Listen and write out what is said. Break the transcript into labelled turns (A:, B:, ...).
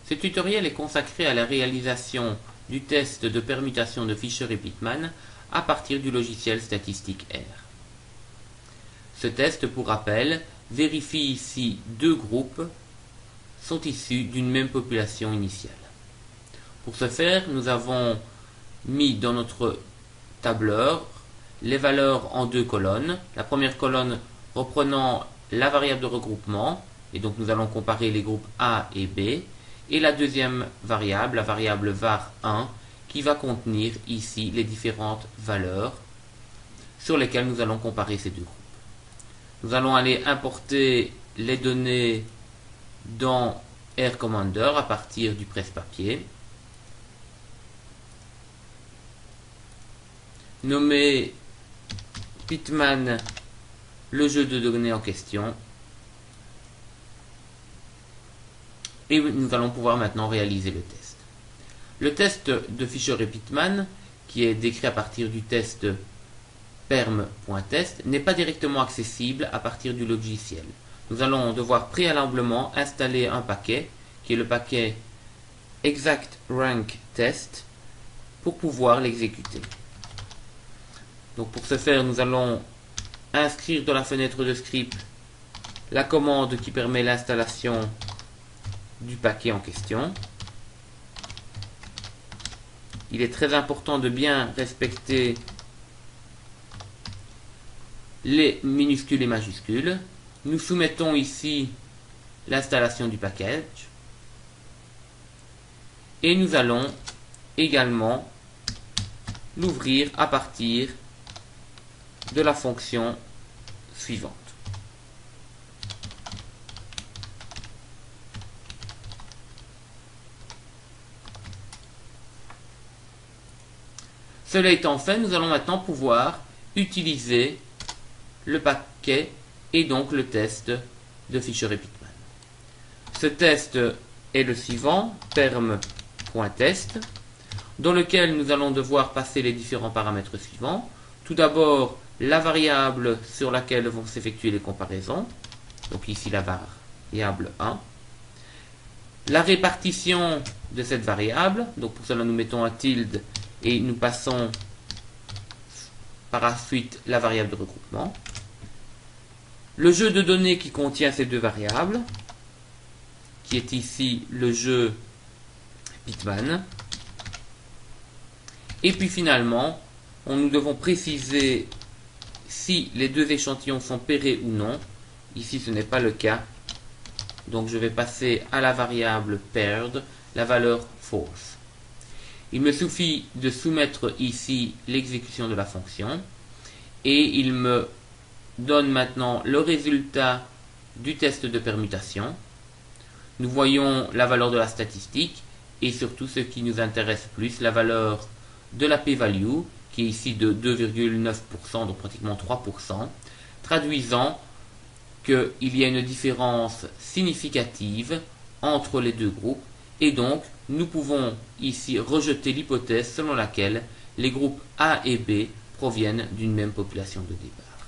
A: Ce tutoriel est consacré à la réalisation du test de permutation de Fisher et Pitman à partir du logiciel statistique R. Ce test, pour rappel, vérifie si deux groupes sont issus d'une même population initiale. Pour ce faire, nous avons mis dans notre tableur les valeurs en deux colonnes. La première colonne reprenant la variable de regroupement, et donc nous allons comparer les groupes A et B, et la deuxième variable, la variable var1, qui va contenir ici les différentes valeurs sur lesquelles nous allons comparer ces deux groupes. Nous allons aller importer les données dans R Commander à partir du presse-papier. Nommer Pitman le jeu de données en question. Et nous allons pouvoir maintenant réaliser le test. Le test de Fisher et Pitman, qui est décrit à partir du test perm.test, n'est pas directement accessible à partir du logiciel. Nous allons devoir préalablement installer un paquet, qui est le paquet ExactRankTest, pour pouvoir l'exécuter. Donc pour ce faire, nous allons inscrire dans la fenêtre de script la commande qui permet l'installation du paquet en question. Il est très important de bien respecter les minuscules et majuscules. Nous soumettons ici l'installation du package et nous allons également l'ouvrir à partir de la fonction suivante. Cela étant fait, nous allons maintenant pouvoir utiliser le paquet et donc le test de Fisher et Pitman. Ce test est le suivant, perm.test, dans lequel nous allons devoir passer les différents paramètres suivants. Tout d'abord, la variable sur laquelle vont s'effectuer les comparaisons, donc ici la variable 1. La répartition de cette variable, donc pour cela nous mettons un tilde et nous passons par la suite la variable de regroupement. Le jeu de données qui contient ces deux variables, qui est ici le jeu Pitman. Et puis finalement, nous devons préciser si les deux échantillons sont pairés ou non. Ici ce n'est pas le cas. Donc je vais passer à la variable paired la valeur false. Il me suffit de soumettre ici l'exécution de la fonction et il me donne maintenant le résultat du test de permutation. Nous voyons la valeur de la statistique et surtout ce qui nous intéresse plus, la valeur de la p-value qui est ici de 2,9%, donc pratiquement 3%, traduisant qu'il y a une différence significative entre les deux groupes. Et donc, nous pouvons ici rejeter l'hypothèse selon laquelle les groupes A et B proviennent d'une même population de départ.